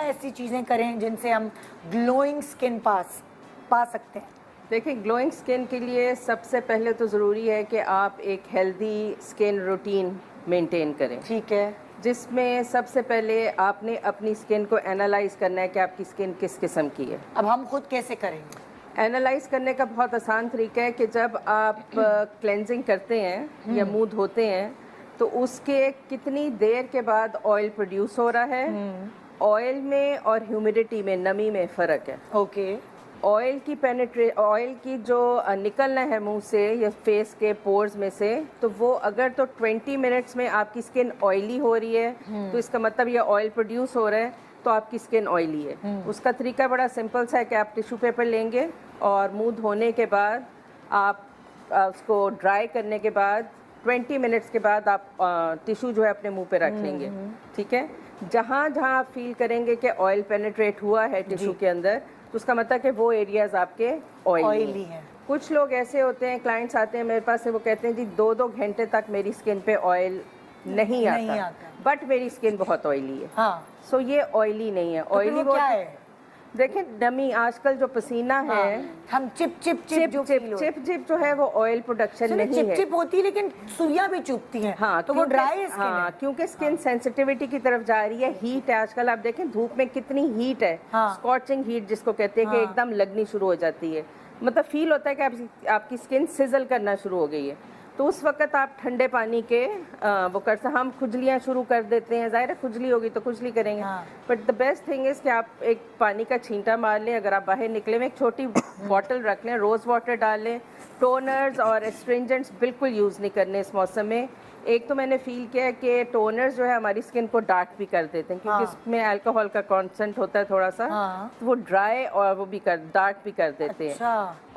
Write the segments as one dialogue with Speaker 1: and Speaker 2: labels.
Speaker 1: ऐसी चीज़ें करें जिनसे हम ग्लोइंग स्किन पा सकते हैं?
Speaker 2: देखिए, ग्लोइंग स्किन के लिए सबसे पहले तो ज़रूरी है कि आप एक हेल्दी स्किन रूटीन मेंटेन करें।
Speaker 1: ठीक है।
Speaker 2: जिसमें सबसे पहले आपने अपनी स्किन को एनालाइज करना है कि आपकी स्किन किस किस्म की है।
Speaker 1: अब हम खुद कैसे करेंगे?
Speaker 2: एनालाइज करने का बहुत आसान तरीका है कि जब आप क्लेंजिंग करते हैं या मुंह धोते हैं तो उसके कितनी देर के बाद ऑयल प्रोड्यूस हो रहा है। ऑयल में और ह्यूमिडिटी में, नमी में फ़र्क है।
Speaker 1: ओके।
Speaker 2: ऑयल की जो निकलना है मुंह से या फेस के पोर्स में से, तो वो अगर तो 20 मिनट्स में आपकी स्किन ऑयली हो रही है तो इसका मतलब ये ऑयल प्रोड्यूस हो रहा है, तो आपकी स्किन ऑयली है। उसका तरीका बड़ा सिंपल सा है कि आप टिश्यू पेपर लेंगे और मुंह धोने के बाद आप उसको ड्राई करने के बाद 20 मिनट्स के बाद आप टिश्यू जो है अपने मुंह पे रख लेंगे। ठीक है, जहाँ जहाँ आप फील करेंगे कि ऑयल पेनिट्रेट हुआ है टिश्यू के अंदर, तो उसका मतलब कि वो एरियाज आपके ऑयली हैं। कुछ लोग ऐसे होते हैं, क्लाइंट्स आते हैं मेरे पास से, वो कहते हैं जी 2-2 घंटे तक मेरी स्किन पे ऑयल नहीं आता, बट मेरी स्किन बहुत ऑयली है।
Speaker 1: हाँ।
Speaker 2: सो ये ऑयली नहीं है। ऑयली
Speaker 1: वो क्या है?
Speaker 2: देखिए, नमी, आजकल जो पसीना है,
Speaker 1: हम चिप
Speaker 2: जो है वो ऑयल प्रोडक्शन नहीं है।
Speaker 1: चिप होती है लेकिन सुइयां भी चुभती हैं।
Speaker 2: हाँ,
Speaker 1: तो वो ड्राई स्किन है।
Speaker 2: क्योंकि स्किन सेंसिटिविटी की तरफ जा रही है। हीट है, आजकल आप देखें धूप में कितनी हीट है। स्कॉचिंग हीट जिसको कहते हैं कि एकदम लगनी शुरू हो जाती है, मतलब फील होता है कि आपकी स्किन सिजल करना शुरू हो गई है। तो उस वक्त आप ठंडे पानी के हम खुजलियाँ शुरू कर देते हैं। ज़ाहिर है खुजली होगी तो खुजली करेंगे, but the best thing is कि आप एक पानी का छींटा मार लें। अगर आप बाहर निकले में एक छोटी बॉटल रख लें, रोज़ वाटर डाल लें। टोनर्स और एस्ट्रिंजेंट्स बिल्कुल यूज़ नहीं करने इस मौसम में। एक तो मैंने फील किया है कि टोनर्स जो है हमारी स्किन को डार्क भी कर देते हैं, क्योंकि इसमें अल्कोहल का कॉन्सेंट होता है थोड़ा सा, तो वो ड्राई और वो भी डार्क भी कर देते हैं।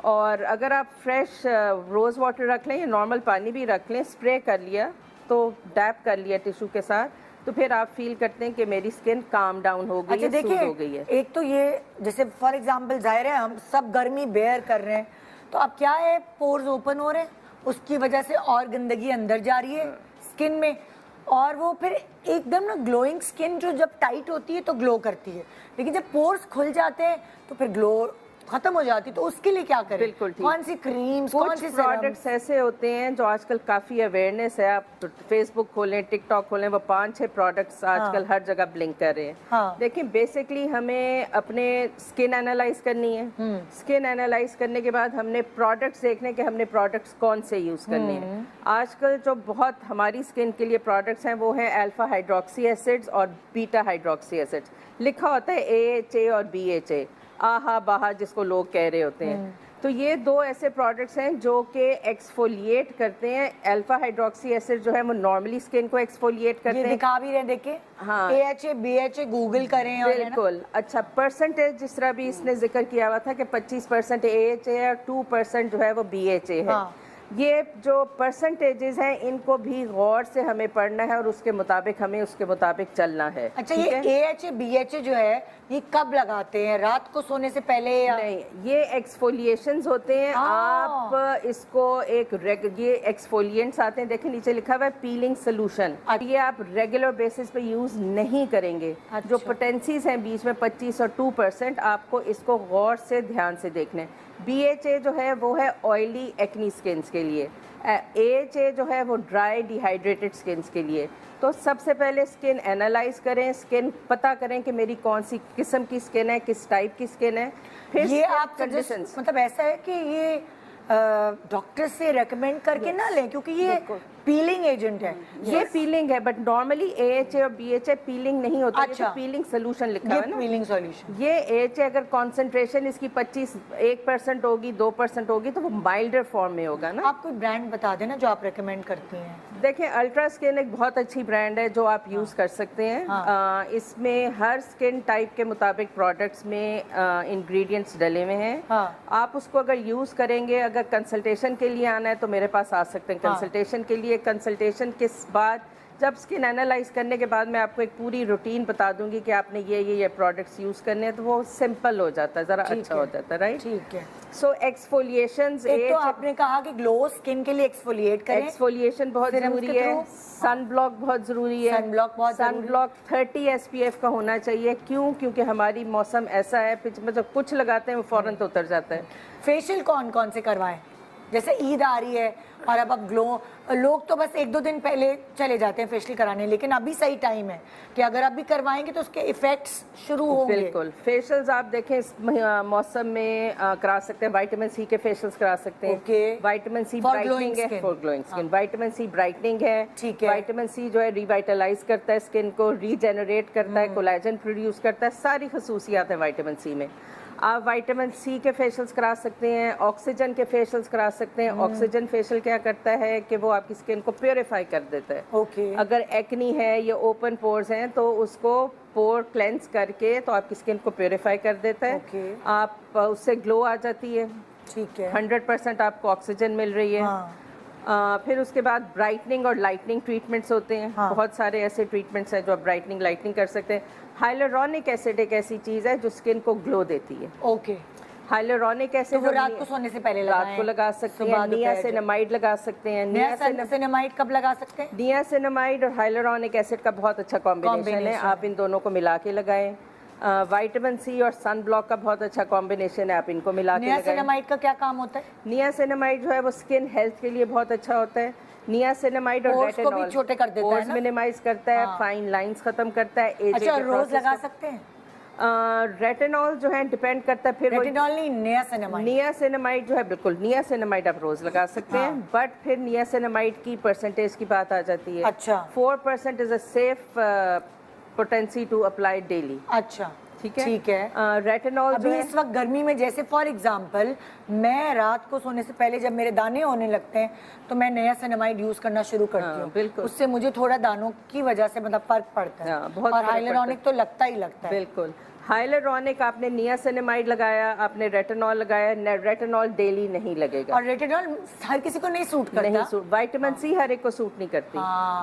Speaker 2: और अगर आप फ्रेश रोज़ वाटर रख लें या नॉर्मल पानी भी रख लें, स्प्रे कर लिया, तो डैप कर लिया टिश्यू के साथ, तो फिर आप फील करते हैं कि मेरी स्किन काम डाउन हो गई है, सूद हो गई है।
Speaker 1: एक तो ये, जैसे फॉर एग्जांपल जाहिर है हम सब गर्मी बेयर कर रहे हैं, तो अब क्या है, पोर्स ओपन हो रहे हैं, उसकी वजह से और गंदगी अंदर जा रही है स्किन में, और वो फिर एकदम ना ग्लोइंग स्किन जो जब टाइट होती है तो ग्लो करती है, लेकिन जब पोर्स खुल जाते हैं तो फिर ग्लो खत्म हो जाती है। तो उसके लिए क्या करें?
Speaker 2: बिल्कुल ठीक।
Speaker 1: कौन सी क्रीम्स, कौन से
Speaker 2: प्रोडक्ट्स ऐसे होते हैं जो आजकल काफ़ी अवेयरनेस है, आप फेसबुक खोलें, टिकटॉक खोलें, वो 5-6 प्रोडक्ट्स आजकल हर जगह ब्लिंक कर रहे हैं। देखिए, बेसिकली हमें अपने स्किन एनालाइज करनी है। स्किन एनालाइज करने के बाद हमने प्रोडक्ट्स देखने के हमने प्रोडक्ट्स कौन से यूज़ करने हैं। आजकल जो बहुत हमारी स्किन के लिए प्रोडक्ट्स हैं वो हैं अल्फा हाइड्रोक्सी एसिड्स और बीटा हाइड्रोक्सी एसिड्स। लिखा होता है AHA और BHA, आहा बाहा जिसको लोग कह रहे होते हैं। तो ये 2 ऐसे प्रोडक्ट्स हैं जो कि एक्सफोलिएट करते हैं। अल्फा हाइड्रोक्सी एसिड जो है वो नॉर्मली स्किन को एक्सफोलिएट करते हैं।
Speaker 1: दिखा भी रहे, देखे। हाँ, AHA BHA गूगल करें।
Speaker 2: बिल्कुल। अच्छा, परसेंटेज जिस तरह भी इसने जिक्र किया हुआ था कि 25% AHA है और 2% जो है वो BHA है। ये जो परसेंटेजेस हैं इनको भी गौर से हमें पढ़ना है और उसके मुताबिक हमें उसके मुताबिक चलना है।
Speaker 1: अच्छा, ये AHA BHA जो है ये कब लगाते हैं? रात को सोने से पहले या
Speaker 2: नहीं? ये एक्सफोलिएशंस होते हैं। आप इसको ये एक्सफोलिएंट्स आते हैं, देखिए नीचे लिखा हुआ है पीलिंग सोल्यूशन। ये आप रेगुलर बेसिस पे यूज नहीं करेंगे। जो पोटेंसीज हैं बीच में 25 और 2%, आपको इसको गौर से ध्यान से देखना है। BHA जो है वो है ऑयली एक्नी स्किन्स के लिए। AHA जो है वो ड्राई डिहाइड्रेटेड स्किन्स के लिए। तो सबसे पहले स्किन एनालाइज करें, स्किन पता करें कि मेरी कौन सी किस्म की स्किन है, किस टाइप की स्किन है। फिर
Speaker 1: ये आप कंडीशंस, मतलब ऐसा है कि ये डॉक्टर से रेकमेंड करके ना लें, क्योंकि ये पीलिंग एजेंट है।
Speaker 2: ये पीलिंग है, बट नॉर्मली AHA और BHA पीलिंग नहीं होता। अच्छा, पीलिंग सोल्यूशन लिखा है ना,
Speaker 1: पीलिंग सोल्यूशन।
Speaker 2: ये AHA अगर कॉन्सेंट्रेशन इसकी 1% होगी, 2% होगी, तो वो माइल्डर फॉर्म में होगा ना।
Speaker 1: आप कोई ब्रांड बता देना जो आप रेकमेंड करती हैं।
Speaker 2: देखिए, अल्ट्रा स्किन एक बहुत अच्छी ब्रांड है जो आप यूज़ कर सकते हैं। इसमें हर स्किन टाइप के मुताबिक प्रोडक्ट्स में इंग्रेडिएंट्स डले हुए हैं। आप उसको अगर यूज़ करेंगे, अगर कंसल्टेशन के लिए आना है तो मेरे पास आ सकते हैं। कंसल्टेशन के लिए, कंसल्टेशन के बाद जब स्किन एनालाइज करने के बाद मैं आपको एक पूरी रूटीन बता दूंगी कि आपने ये प्रोडक्ट्स यूज करने हैं, तो वो सिंपल हो जाता है, जरा अच्छा हो जाता है, राइट?
Speaker 1: ठीक है।
Speaker 2: सो एक्सफोलिएशंस,
Speaker 1: एक तो आपने कहा कि ग्लो स्किन के लिए एक्सफोलिएट करें,
Speaker 2: एक्सफोलिएशन बहुत जरूरी है, सन ब्लॉक बहुत जरूरी है, सन ब्लॉक 30 SPF का होना चाहिए। क्यों? क्योंकि हमारी मौसम ऐसा है, मतलब कुछ लगाते हैं वो फौरन तो उतर जाता है।
Speaker 1: फेशियल कौन कौन से करवाएं? जैसे ईद आ रही है और अब ग्लो, लोग तो बस 1-2 दिन पहले चले जाते हैं फेशियल कराने, लेकिन अभी सही टाइम है कि अगर अभी करवाएंगे तो उसके इफेक्ट्स शुरू होंगे।
Speaker 2: बिल्कुल, फेशियल्स आप देखें इस मौसम में करा सकते हैं, विटामिन सी के फेशियल्स करा सकते हैं।
Speaker 1: ओके,
Speaker 2: विटामिन सी ब्राइटनिंग है, for glowing skin. Vitamin C brightening है,
Speaker 1: ठीक है।
Speaker 2: विटामिन सी जो है रिवाइटलाइज करता है स्किन को, रीजेनरेट करता है, कोलेजन प्रोड्यूस करता है, सारी खसूसियात है विटामिन सी में। आप विटामिन सी के फेशियल्स करा सकते हैं, ऑक्सीजन के फेशियल्स करा सकते हैं। ऑक्सीजन फेशियल क्या करता है कि वो आपकी स्किन को प्योरीफाई कर देता है।
Speaker 1: ओके,
Speaker 2: अगर एक्नी है या ओपन पोर्स हैं तो उसको पोर क्लेंस करके तो आपकी स्किन को प्योरीफाई कर देता है।
Speaker 1: ओके,
Speaker 2: आप उससे ग्लो आ जाती है,
Speaker 1: ठीक है,
Speaker 2: 100% आपको ऑक्सीजन मिल रही है।
Speaker 1: हाँ।
Speaker 2: फिर उसके बाद ब्राइटनिंग और लाइटनिंग ट्रीटमेंट्स होते हैं।
Speaker 1: हाँ।
Speaker 2: बहुत सारे ऐसे ट्रीटमेंट्स हैं जो आप ब्राइटनिंग लाइटनिंग कर सकते हैं। हाइलुरोनिक एसिड एक ऐसी चीज़ है जो स्किन को ग्लो देती है।
Speaker 1: ओके,
Speaker 2: हाइलुरोनिक
Speaker 1: तो
Speaker 2: एसिड
Speaker 1: वो रात को सोने से पहले
Speaker 2: रात को लगा सकते हैं। नियासिनामाइड लगा सकते हैं।
Speaker 1: नियासिनामाइड कब लगा सकते हैं?
Speaker 2: नियासिनामाइड और हाइलुरोनिक एसिड का बहुत अच्छा कॉम्बिनेशन है, आप इन दोनों को मिला के लगाएं। विटामिन सी और सन ब्लॉक का बहुत अच्छा कॉम्बिनेशन है, आप इनको मिला के लगाएं।
Speaker 1: नियासिनामाइड का क्या काम होता है?
Speaker 2: नियासिनामाइड जो है वो स्किन हेल्थ के लिए बहुत अच्छा होता है। नियासिनामाइड और
Speaker 1: रेटिनॉल को भी छोटे कर देता है ना,
Speaker 2: मिनिमाइज करता है, फाइन लाइंस खत्म करता है, एजिंग
Speaker 1: अच्छा, रोज लगा सकते हैं?
Speaker 2: रेटिनॉल जो है डिपेंड करता है, फिर
Speaker 1: रेटिनॉल नहीं, नियासिनामाइड।
Speaker 2: नियासिनामाइड जो है, बिल्कुल नियासिनामाइड आप रोज लगा सकते हैं, बट फिर नियासिनामाइड की परसेंटेज की बात आ जाती है।
Speaker 1: अच्छा,
Speaker 2: 4% is a safe potency to apply daily.
Speaker 1: अच्छा,
Speaker 2: ठीक है,
Speaker 1: ठीक है।
Speaker 2: रेटिनॉल
Speaker 1: अभी इस वक्त गर्मी में, जैसे फॉर एग्जांपल मैं रात को सोने से पहले जब मेरे दाने होने लगते हैं तो मैं नियासिनामाइड यूज करना शुरू करती हूँ।
Speaker 2: बिल्कुल,
Speaker 1: उससे मुझे थोड़ा दानों की वजह से मतलब फर्क पड़ता है।
Speaker 2: बहुत
Speaker 1: और हाइलुरोनिक तो लगता ही लगता है।
Speaker 2: बिल्कुल, हाइलुरोनिक आपने नियासिनामाइड लगाया, आपने रेटिनॉल लगाया, रेटिनॉल डेली नहीं लगेगा।
Speaker 1: और रेटिनॉल हर किसी को नहीं सूट करता।
Speaker 2: नहीं सूट, विटामिन सी हर एक को सूट नहीं करती।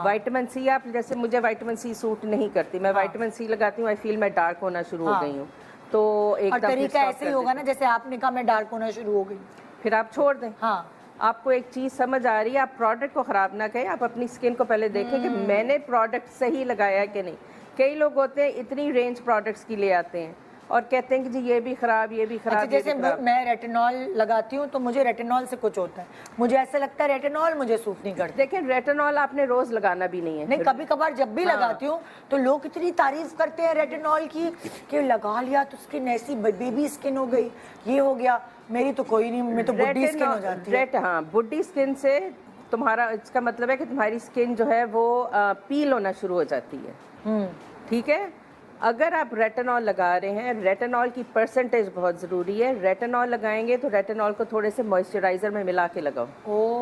Speaker 2: विटामिन सी आप, जैसे मुझे विटामिन सी सूट नहीं करती, मैं विटामिन सी लगाती हूँ, आई फील मैं डार्क होना शुरू हो गई हूँ, तो एकदम
Speaker 1: तरीका ऐसे ही होगा ना, जैसे आपने कहा मैं डार्क होना शुरू हो गई,
Speaker 2: फिर आप छोड़ दें।
Speaker 1: हाँ,
Speaker 2: आपको एक चीज़ समझ आ रही है, आप प्रोडक्ट को ख़राब ना करें, आप अपनी स्किन को पहले देखें कि मैंने प्रोडक्ट सही लगाया है कि नहीं। कई लोग होते हैं इतनी रेंज प्रोडक्ट्स की ले आते हैं और कहते हैं कि जी ये भी खराब, ये भी खराब।
Speaker 1: अच्छा, जैसे मैं रेटिनॉल लगाती हूँ तो मुझे रेटिनॉल से कुछ होता है, मुझे ऐसा लगता है रेटिनॉल मुझे सूट नहीं करता।
Speaker 2: देखिए, रेटिनॉल आपने रोज लगाना भी नहीं है।
Speaker 1: नहीं, कभी कभार जब भी लगाती हूँ तो लोग इतनी तारीफ करते हैं रेटिनॉल की कि लगा लिया तो स्किन ऐसी बेबी स्किन हो गई, ये हो गया। मेरी तो कोई नहीं, मैं तो बुड्ढी स्किन हो जाती है।
Speaker 2: हाँ, बुड्ढी स्किन से तुम्हारा, इसका मतलब है कि तुम्हारी स्किन जो है वो पील होना शुरू हो जाती है। ठीक है, अगर आप रेटिनॉल लगा रहे हैं, रेटिनॉल की परसेंटेज बहुत ज़रूरी है। रेटिनॉल लगाएंगे तो रेटिनॉल को थोड़े से मॉइस्चराइजर में मिला के लगाओ।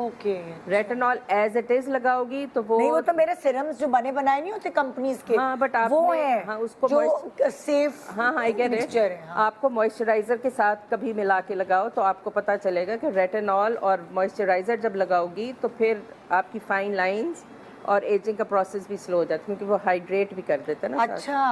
Speaker 1: Okay,
Speaker 2: retinol as it is लगाओगी तो वो
Speaker 1: नहीं, वो तो मेरे सीरम्स जो बने बनाए नहीं होते कंपनीज के,
Speaker 2: हाँ, बट आप
Speaker 1: वो है,
Speaker 2: हाँ, उसको
Speaker 1: जो सेफ,
Speaker 2: हाँ, आई गेट इट। आपको मॉइस्चराइजर के साथ कभी मिला के लगाओ तो आपको पता चलेगा कि रेटिनॉल और मॉइस्चराइजर जब लगाओगी तो फिर आपकी फाइन लाइंस और एजिंग का प्रोसेस भी स्लो हो जाता है, क्योंकि वो हाइड्रेट भी कर देता है ना।
Speaker 1: अच्छा।